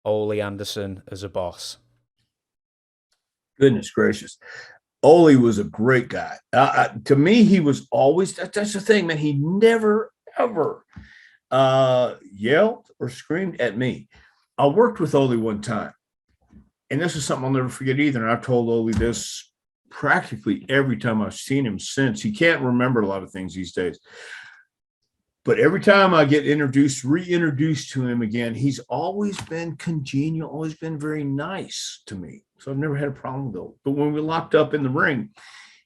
Ole Anderson as a boss? Goodness gracious. Ole was a great guy. To me, he was always, that's the thing, man. He never, ever yelled or screamed at me. I worked with Ole one time, and this is something I'll never forget either. And I've told Ole this practically every time I've seen him since. He can't remember a lot of things these days. But every time I get reintroduced to him again, he's always been congenial, always been very nice to me. So I've never had a problem with him. But when we locked up in the ring,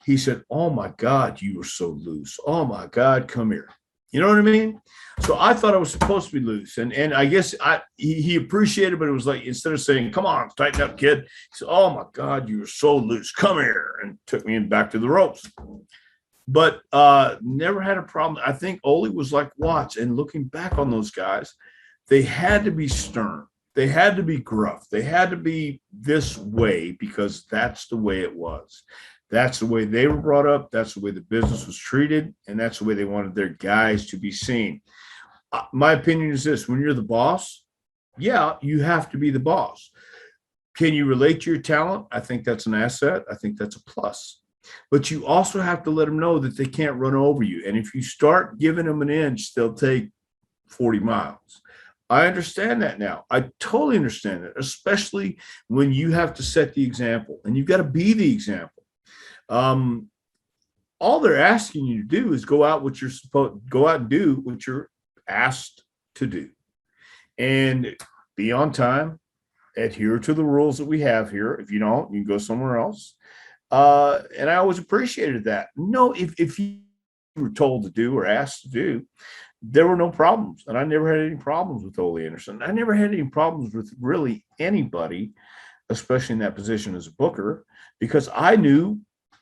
he said, "Oh my God, you were so loose. Oh my God, come here." You know what I mean? So I thought I was supposed to be loose. And I guess he appreciated it, but it was like, instead of saying, "Come on, tighten up, kid," he said, "Oh my God, you were so loose. Come here," and took me back to the ropes. But never had a problem. I think Ole was like Watts. And looking back on those guys, they had to be stern. They had to be gruff. They had to be this way because that's the way it was. That's the way they were brought up. That's the way the business was treated. And that's the way they wanted their guys to be seen. My opinion is this: when you're the boss, yeah, you have to be the boss. Can you relate to your talent? I think that's an asset. I think that's a plus. But you also have to let them know that they can't run over you. And if you start giving them an inch, they'll take 40 miles. I understand that now. I totally understand it, especially when you have to set the example and you've got to be the example. All they're asking you to do is go out and do what you're asked to do, and be on time, adhere to the rules that we have here. If you don't, you can go somewhere else. And I always appreciated that. No, if you were told to do or asked to do, there were no problems. And I never had any problems with Ole Anderson. I never had any problems with really anybody, especially in that position as a booker, because I knew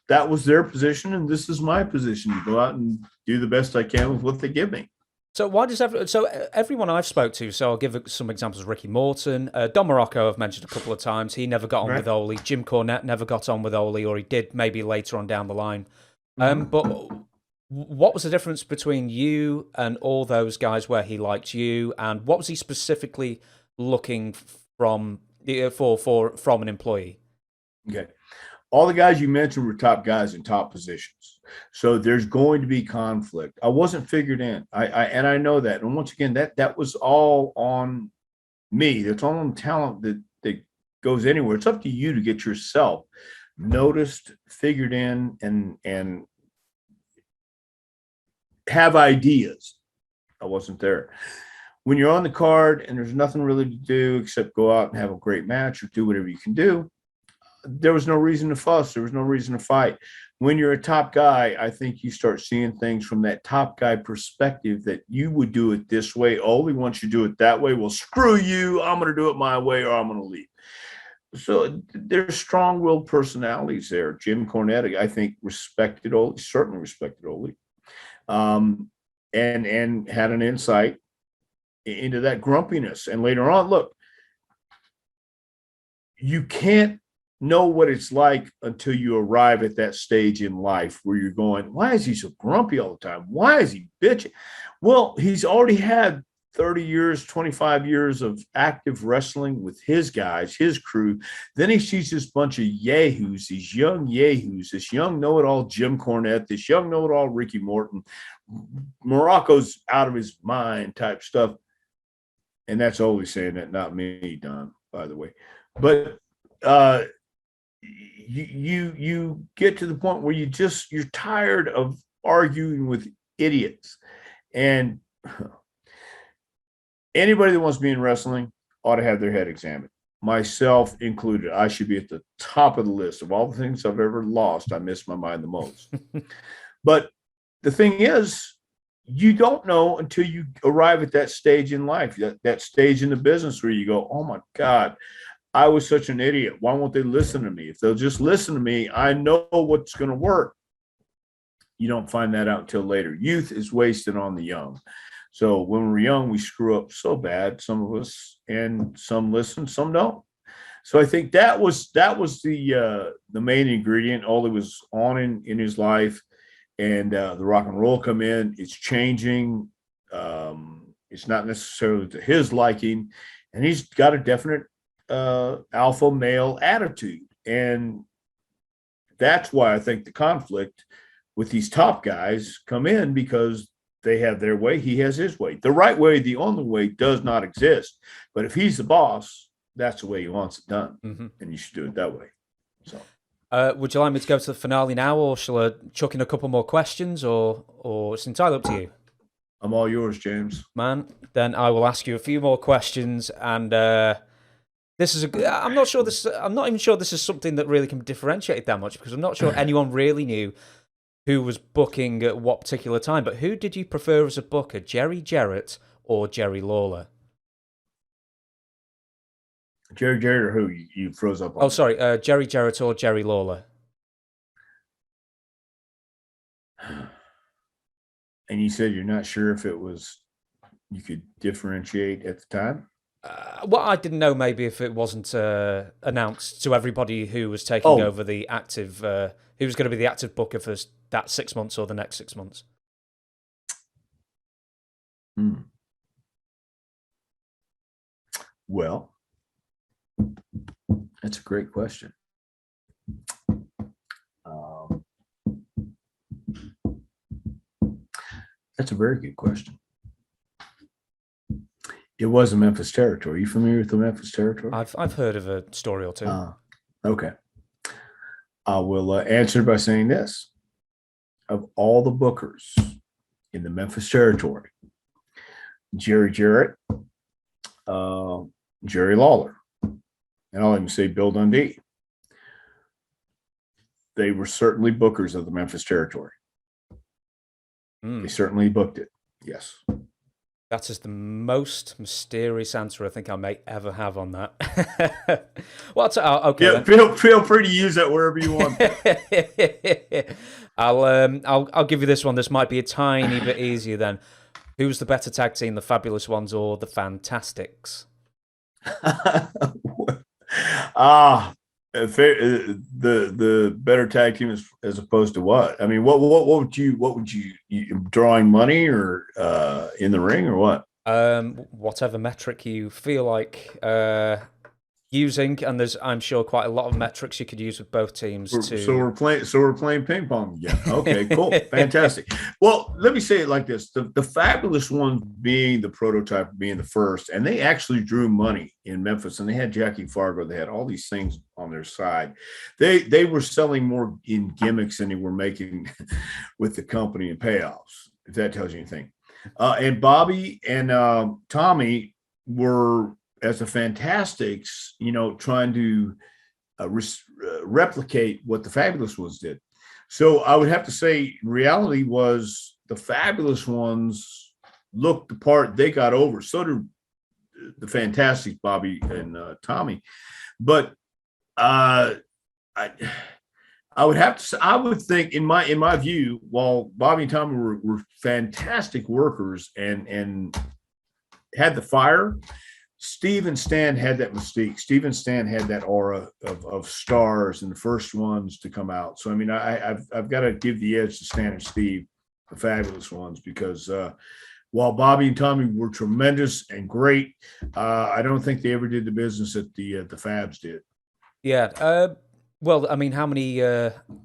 that was their position and this is my position to go out and do the best I can with what they give me. So why does everyone I've spoke to? So I'll give some examples. Ricky Morton, Don Morocco, I've mentioned a couple of times. He never got on with Ole. Jim Cornette never got on with Ole, or he did maybe later on down the line. But what was the difference between you and all those guys where he liked you, and what was he specifically looking from from an employee? Okay. All the guys you mentioned were top guys in top positions. So there's going to be conflict. I wasn't figured in. I know that. And once again, that was all on me. That's all on talent that goes anywhere. It's up to you to get yourself noticed, figured in, and have ideas. I wasn't there. When you're on the card and there's nothing really to do except go out and have a great match or do whatever you can do, there was no reason to fuss. There was no reason to fight. When you're a top guy, I think you start seeing things from that top guy perspective, that you would do it this way. Only once you do it that way, well, screw you. I'm going to do it my way or I'm going to leave. So there's strong-willed personalities there. Jim Cornette, I think, respected Ole, certainly respected Ole, and had an insight into that grumpiness. And later on, look, you can't know what it's like until you arrive at that stage in life where you're going, why is he so grumpy all the time? Why is he bitching? Well, he's already had 30 years, 25 years of active wrestling with his guys, his crew. Then he sees this bunch of yahoos, these young yahoos, this young know-it-all Jim Cornette, this young know-it-all Ricky Morton, Morocco's out of his mind type stuff. And that's always saying that, not me, Don, by the way. But you get to the point where you're tired of arguing with idiots. And anybody that wants to be in wrestling ought to have their head examined, myself included. I should be at the top of the list of all the things I've ever lost. I miss my mind the most. But the thing is, you don't know until you arrive at that stage in life, that stage in the business where you go, oh my God, I was such an idiot. Why won't they listen to me? If they'll just listen to me, I know what's going to work. You don't find that out until later. Youth is wasted on the young. So when we're young, we screw up so bad, some of us, and some listen, some don't. So I think that was the main ingredient. Ole was on in his life, and the rock and roll come in. It's changing. It's not necessarily to his liking. and he's got a definite alpha male attitude. And that's why I think the conflict with these top guys come in, because they have their way, he has his way. The right way, the only way, does not exist. But if he's the boss, that's the way he wants it done, and you should do it that way. So, would you like me to go to the finale now, or shall I chuck in a couple more questions, or it's entirely up to you? I'm all yours, James. Man, then I will ask you a few more questions, and this is I'm not even sure this is something that really can be differentiated that much, because I'm not sure anyone really knew who was booking at what particular time. But who did you prefer as a booker, Jerry Jarrett or Jerry Lawler? Jerry Jarrett, or who? You froze up on? Oh, sorry, Jerry Jarrett or Jerry Lawler? And you said you're not sure if it was, you could differentiate at the time? Well, I didn't know maybe if it wasn't announced to everybody who was taking over the active, who was going to be the active booker for that 6 months or the next 6 months. Well, that's a great question. That's a very good question. It was the Memphis territory. Are you familiar with the Memphis territory? I've heard of a story or two. Okay. I will answer by saying this. Of all the bookers in the Memphis territory, Jerry Jarrett, Jerry Lawler, and I'll even say Bill Dundee, they were certainly bookers of the Memphis territory. They certainly booked it. Yes. That is the most mysterious answer I think I may ever have on that. Well, okay. Yeah, feel free to use that wherever you want. I'll give you this one. This might be a tiny bit easier then. Who's the better tag team, the Fabulous Ones or the Fantastics? The better tag team as opposed to what? I mean, what would you drawing money or in the ring or what? Whatever metric you feel like using, and there's, I'm sure, quite a lot of metrics you could use with both teams. So we're playing ping pong again. Okay, cool, fantastic. Well, let me say it like this: the Fabulous Ones being the prototype, being the first, and they actually drew money in Memphis, and they had Jackie Fargo, they had all these things on their side. They were selling more in gimmicks than they were making with the company and payoffs, if that tells you anything. And Bobby and Tommy were, as the Fantastics, trying to replicate what the Fabulous Ones did. So I would have to say reality was the Fabulous Ones looked the part, they got over. So did the Fantastics, Bobby and Tommy. But I would have to say, I would think in my view, while Bobby and Tommy were fantastic workers and had the fire, Steve and Stan had that mystique. Steve and Stan had that aura of stars and the first ones to come out. So I mean, I've got to give the edge to Stan and Steve, the Fabulous Ones, because while Bobby and Tommy were tremendous and great, I don't think they ever did the business that the Fabs did. Yeah. Well, I mean, how many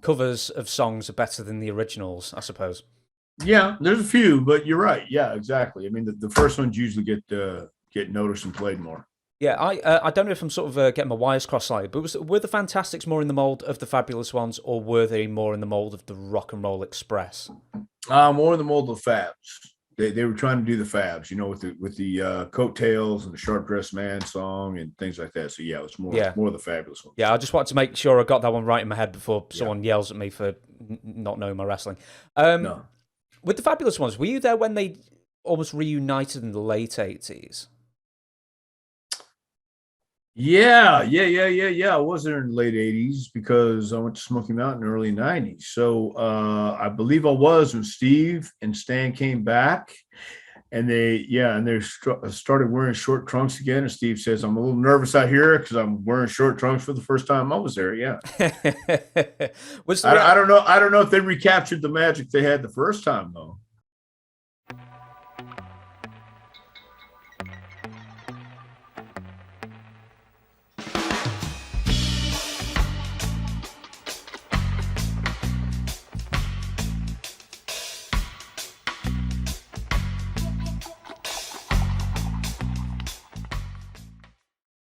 covers of songs are better than the originals, I suppose? Yeah, there's a few, but you're right. Yeah, exactly. I mean, the first ones usually get noticed and played more. Yeah, I don't know if I'm sort of getting my wires crossed slightly, but were the Fantastics more in the mold of the Fabulous Ones, or were they more in the mold of the Rock and Roll Express? More in the mold of the Fabs. They were trying to do the Fabs, with the coattails and the Sharp Dressed Man song and things like that. So yeah, it was more of the Fabulous Ones. Yeah, I just wanted to make sure I got that one right in my head before someone yells at me for not knowing my wrestling. No. With the Fabulous Ones, were you there when they almost reunited in the late 80s? Yeah. I was there in the late 80s because I went to Smoky Mountain in the early 90s. So I believe I was when Steve and Stan came back, and they started wearing short trunks again. And Steve says, "I'm a little nervous out here because I'm wearing short trunks for the first time I was there." Yeah. I don't know if they recaptured the magic they had the first time though.